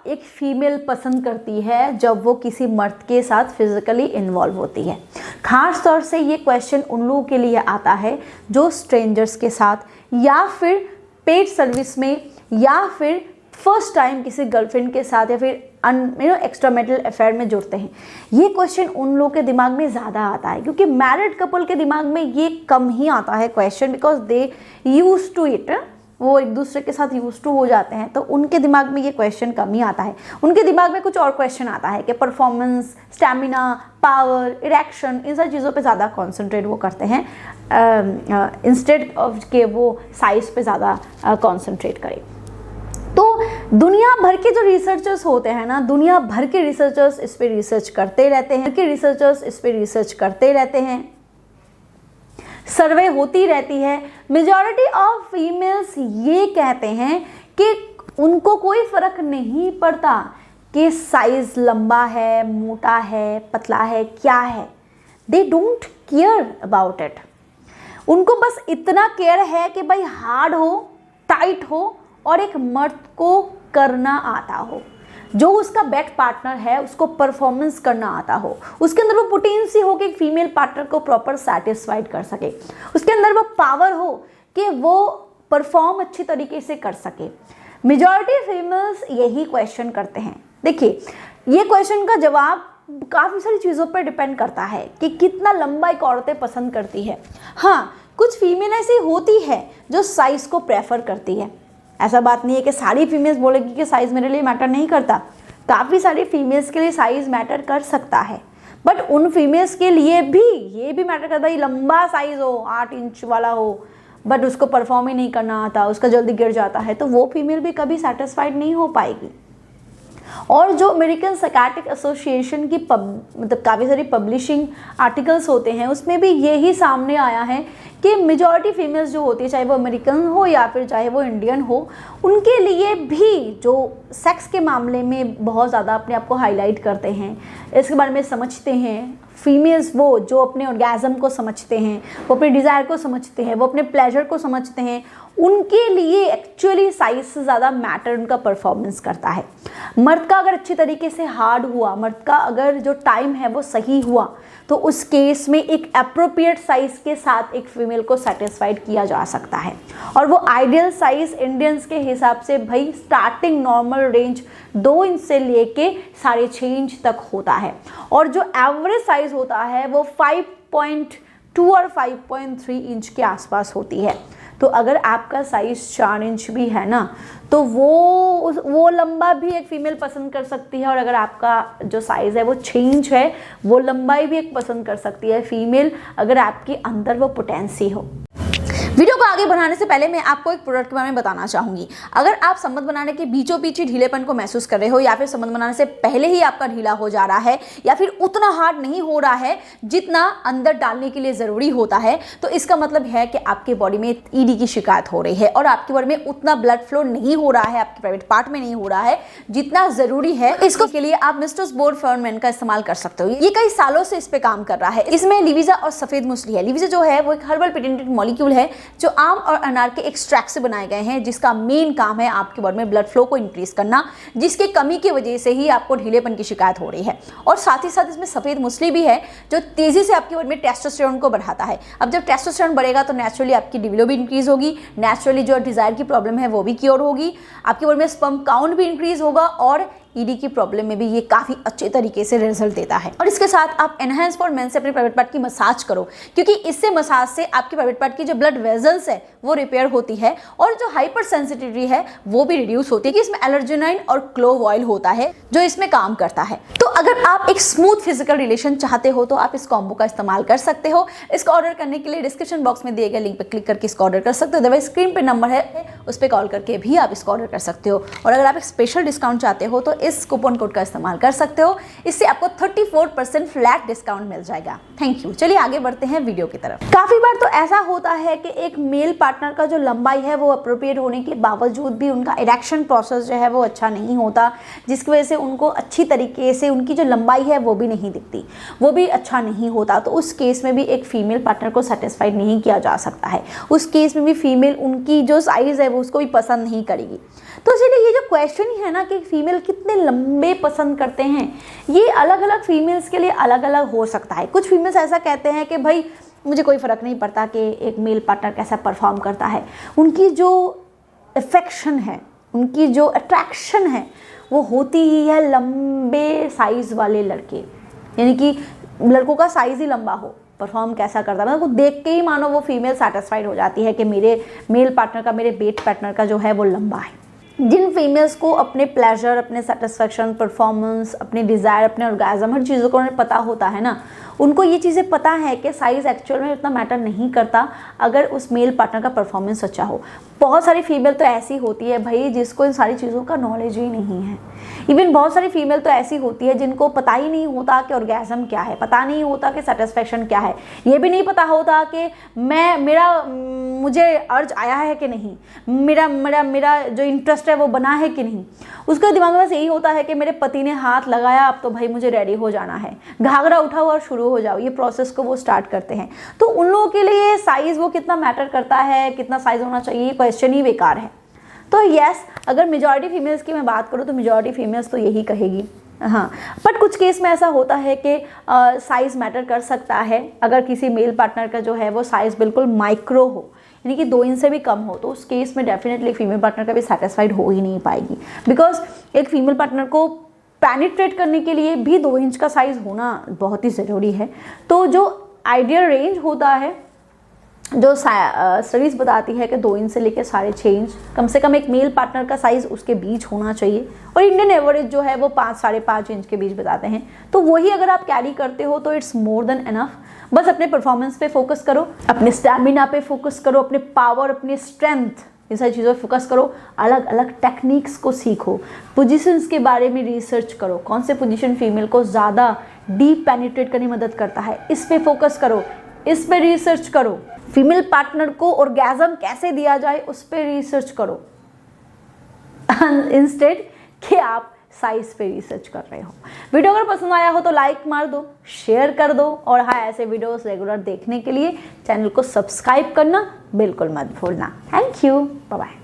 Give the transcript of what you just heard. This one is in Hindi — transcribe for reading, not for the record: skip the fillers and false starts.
एक फीमेल पसंद करती है जब वो किसी मर्द के साथ फिजिकली इन्वॉल्व होती है। खास तौर से ये क्वेश्चन उन लोगों के लिए आता है जो स्ट्रेंजर्स के साथ या फिर पेड सर्विस में या फिर फर्स्ट टाइम किसी गर्लफ्रेंड के साथ या फिर एक्स्ट्रा मैरिटल अफेयर में जुड़ते हैं। ये क्वेश्चन उन लोगों के दिमाग में ज़्यादा आता है, क्योंकि मैरिड कपल के दिमाग में ये कम ही आता है question, because they use to it, वो एक दूसरे के साथ यूज टू हो जाते हैं, तो उनके दिमाग में ये क्वेश्चन कम ही आता है। उनके दिमाग में कुछ और क्वेश्चन आता है कि परफॉर्मेंस, स्टैमिना, पावर, इरेक्शन, इन सारी चीज़ों पे ज़्यादा कॉन्सेंट्रेट वो करते हैं इंस्टेड ऑफ के वो साइज पे ज़्यादा कॉन्सेंट्रेट करें। तो दुनिया भर के जो रिसर्चर्स होते हैं ना, दुनिया भर के रिसर्चर्स इस पे रिसर्च करते रहते हैं, सर्वे होती रहती है। मेजॉरिटी ऑफ फीमेल्स ये कहते हैं कि उनको कोई फर्क नहीं पड़ता कि साइज लंबा है, मोटा है, पतला है, क्या है। They don't care about it. उनको बस इतना केयर है कि भाई हार्ड हो, टाइट हो और एक मर्द को करना आता हो, जो उसका बेड पार्टनर है उसको परफॉर्मेंस करना आता हो, उसके अंदर वो पोटेंसी हो कि एक फीमेल पार्टनर को प्रॉपर सेटिस्फाइड कर सके, उसके अंदर वो पावर हो कि वो परफॉर्म अच्छी तरीके से कर सके। मेजॉरिटी फीमेल्स यही क्वेश्चन करते हैं। देखिए, ये क्वेश्चन का जवाब काफ़ी सारी चीज़ों पर डिपेंड करता है कि कितना लंबा एक औरतें पसंद करती है। हाँ, कुछ फीमेल ऐसी होती है जो साइज़ को प्रेफर करती है। ऐसा बात नहीं है कि सारी फीमेल्स बोलेगी कि साइज़ मेरे लिए मैटर नहीं करता। काफ़ी सारी फीमेल्स के लिए साइज़ मैटर कर सकता है, बट उन फीमेल्स के लिए भी ये भी मैटर करता है लंबा साइज़ हो, 8 इंच वाला हो, बट उसको परफॉर्म ही नहीं करना आता, उसका जल्दी गिर जाता है, तो वो फीमेल भी कभी सेटिस्फाइड नहीं हो पाएगी। और जो अमेरिकन साइकियाट्रिक एसोसिएशन की मतलब काफ़ी सारी पब्लिशिंग आर्टिकल्स होते हैं, उसमें भी यही सामने आया है कि मेजॉरिटी फीमेल्स जो होती है, चाहे वो अमेरिकन हो या फिर चाहे वो इंडियन हो, उनके लिए भी जो सेक्स के मामले में बहुत ज़्यादा अपने आप को हाईलाइट करते हैं, इसके बारे में समझते हैं। फीमेल्स वो जो अपने ऑर्गेज़म को समझते हैं, वो अपने डिज़ायर को समझते हैं, वो अपने प्लेजर को समझते हैं, उनके लिए एक्चुअली साइज से ज़्यादा मैटर उनका परफॉर्मेंस करता है। मर्द का अगर अच्छी तरीके से हार्ड हुआ, मर्द का अगर जो टाइम है वो सही हुआ, तो उस केस में एक अप्रोप्रिएट साइज़ के साथ एक फीमेल को सेटिस्फाइड किया जा सकता है। और वो आइडियल साइज़ इंडियंस के हिसाब से भाई स्टार्टिंग नॉर्मल रेंज 2 इंच से लेके 6.5 इंच तक होता है, और जो एवरेज साइज़ होता है वो 5.2 और 5.3 इंच के आसपास होती है। तो अगर आपका साइज़ 4 इंच भी है ना, तो वो लंबा भी एक फ़ीमेल पसंद कर सकती है, और अगर आपका जो साइज़ है वो 6 इंच है, वो लंबाई भी एक पसंद कर सकती है फीमेल, अगर आपके अंदर वो पोटेंसी हो। वीडियो को आगे बढ़ाने से पहले मैं आपको एक प्रोडक्ट के बारे में बताना चाहूँगी। अगर आप संबंध बनाने के बीचों बीच ही ढीलेपन को महसूस कर रहे हो, या फिर संबंध बनाने से पहले ही आपका ढीला हो जा रहा है, या फिर उतना हार्ड नहीं हो रहा है जितना अंदर डालने के लिए ज़रूरी होता है, तो इसका मतलब है कि आपके बॉडी में ईडी की शिकायत हो रही है और आपकी बॉडी में उतना ब्लड फ्लो नहीं हो रहा है, आपके प्राइवेट पार्ट में नहीं हो रहा है जितना ज़रूरी है। इसको के लिए आप मिस्टर्स बोर्ड फर्नमैन का इस्तेमाल कर सकते हो। ये कई सालों से इस पर काम कर रहा है। इसमें लिविजा और सफ़ेद मूसली है। लिविजा जो है वो एक हर्बल पेटेंटेड मॉलिक्यूल है जो आम और अनार के एक्सट्रैक्ट से बनाए गए हैं, जिसका मेन काम है आपके बॉडी में ब्लड फ्लो को इंक्रीज करना, जिसके कमी की वजह से ही आपको ढीलेपन की शिकायत हो रही है। और साथ ही साथ इसमें सफ़ेद मूसली भी है जो तेज़ी से आपकी बॉडी में टेस्टोस्टेरोन को बढ़ाता है। अब जब टेस्टोस्टेरोन बढ़ेगा तो नेचुरली आपकी लिबिडो भी इंक्रीज होगी, नेचुरली जो डिज़ायर की प्रॉब्लम है वो भी क्योर होगी, आपकी बॉडी में स्पर्म काउंट भी इंक्रीज होगा, और ईडी की प्रॉब्लम में भी ये काफ़ी अच्छे तरीके से रिजल्ट देता है। और इसके साथ आप एनहांस फॉर मेन से अपने प्राइवेट पार्ट की मसाज करो, क्योंकि इससे मसाज से आपके प्राइवेट पार्ट की जो ब्लड वेजल्स है वो रिपेयर होती है, और जो हाइपर सेंसिटिविटी है वो भी रिड्यूस होती है। कि इसमें एलर्जिनाइन और क्लोव ऑयल होता है जो इसमें काम करता है। तो अगर आप एक स्मूथ फिजिकल रिलेशन चाहते हो तो आप इस कॉम्बो का इस्तेमाल कर सकते हो। इसका ऑर्डर करने के लिए डिस्क्रिप्शन बॉक्स में दिए गए लिंक पर क्लिक करके इसका ऑर्डर कर सकते हो। अदरवाइज स्क्रीन पे नंबर है, उस पर कॉल करके भी आप इसका ऑर्डर कर सकते हो। और अगर आप एक स्पेशल डिस्काउंट चाहते हो तो इस कूपन कोड का इस्तेमाल कर सकते हो। इससे आपको 34% फ्लैट डिस्काउंट मिल जाएगा। Thank you. चलिए आगे बढ़ते हैं वीडियो की तरफ। काफी बार तो ऐसा होता है कि एक मेल पार्टनर का जो लंबाई है वो अप्रोप्रिएट होने के बावजूद भी उनका इरेक्शन प्रोसेस जो है वो अच्छा नहीं होता, जिसकी वजह से उनको अच्छी तरीके से उनकी जो लंबाई है वो भी नहीं दिखती, वो भी अच्छा नहीं होता। तो उस केस में भी एक फीमेल पार्टनर को सेटिस्फाइड नहीं किया जा सकता है। उस केस में भी फीमेल उनकी जो साइज़ है वो उसको भी पसंद नहीं करेगी। तो चलिए ये जो क्वेश्चन ही है ना कि फीमेल कितने लंबे पसंद करते हैं, ये अलग अलग फीमेल्स के लिए अलग अलग हो सकता है। कुछ फीमेल्स ऐसा कहते हैं कि भाई मुझे कोई फ़र्क नहीं पड़ता कि एक मेल पार्टनर कैसा परफॉर्म करता है, उनकी जो अफेक्शन है, उनकी जो अट्रैक्शन है वो होती ही है लंबे साइज़ वाले लड़के, यानी कि लड़कों का साइज़ ही लंबा हो, परफॉर्म कैसा करता है, मतलब वो देख के ही मानो वो फीमेल सेटिस्फाइड हो जाती है कि मेरे मेल पार्टनर का, मेरे बेट पार्टनर का जो है वो लंबा है। जिन फीमेल्स को अपने प्लेजर, अपने सेटिस्फेक्शन, परफॉर्मेंस, अपने डिज़ायर, अपने ऑर्गेज़म, हर चीज़ों को उन्हें पता होता है ना, उनको ये चीज़ें पता है कि साइज़ एक्चुअल में इतना मैटर नहीं करता अगर उस मेल पार्टनर का परफॉर्मेंस अच्छा हो। बहुत सारी फीमेल तो ऐसी होती है भाई जिसको इन सारी चीज़ों का नॉलेज ही नहीं है। इवन बहुत सारी फीमेल तो ऐसी होती है जिनको पता ही नहीं होता कि ऑर्गेज़म क्या है, पता नहीं होता कि सेटिस्फेक्शन क्या है, ये भी नहीं पता होता कि मुझे अर्ज आया है कि नहीं, मेरा जो इंटरेस्ट है वो बना है कि नहीं। उसके दिमाग में बस यही होता है कि मेरे पति ने हाथ लगाया, अब तो भाई मुझे रेडी हो जाना है, घाघरा उठाओ और शुरू हो जाओ, ये प्रोसेस को वो स्टार्ट करते हैं। तो उन लोगों के लिए साइज़ वो कितना मैटर करता है, कितना साइज़ होना चाहिए, ये क्वेश्चन ही बेकार है। तो यस, अगर मेजॉरिटी फीमेल्स की मैं बात करूँ तो मेजॉरिटी फीमेल्स तो यही कहेगी। हाँ, बट कुछ केस में ऐसा होता है कि साइज़ मैटर कर सकता है। अगर किसी मेल पार्टनर का जो है वो साइज़ बिल्कुल माइक्रो हो, यानी कि 2 इंच से भी कम हो, तो उस केस में डेफिनेटली फीमेल पार्टनर का भी सेटिस्फाइड हो ही नहीं पाएगी, बिकॉज एक फीमेल पार्टनर को पेनिट्रेट करने के लिए भी 2 इंच का साइज़ होना बहुत ही ज़रूरी है। तो जो आइडियल रेंज होता है, जो स्टडीज़ बताती है कि 2 इंच से लेकर 6.5 इंच कम से कम एक मेल पार्टनर का साइज़ उसके बीच होना चाहिए, और इंडियन एवरेज जो है वो 5 साढ़े 5 इंच के बीच बताते हैं। तो वही अगर आप कैरी करते हो तो इट्स मोर देन एनफ। बस अपने परफॉर्मेंस पे फोकस करो, अपने स्टैमिना पे फोकस करो, अपने पावर, अपनी स्ट्रेंथ, इन सारी चीज़ों पर फोकस करो, अलग अलग टेक्निक्स को सीखो, पोजीशंस के बारे में रिसर्च करो, कौन से पोजीशन फीमेल को ज़्यादा डीप पेनिट्रेट करने में मदद करता है, इस पे फोकस करो, इस पे रिसर्च करो। फीमेल पार्टनर को ऑर्गेज़म कैसे दिया जाए उस पे रिसर्च करो, इंस्टेड कि आप साइज पे रिसर्च कर रहे हो। वीडियो अगर पसंद आया हो तो लाइक मार दो, शेयर कर दो, और हाँ, ऐसे वीडियोस रेगुलर देखने के लिए चैनल को सब्सक्राइब करना बिल्कुल मत भूलना। Thank you, bye bye.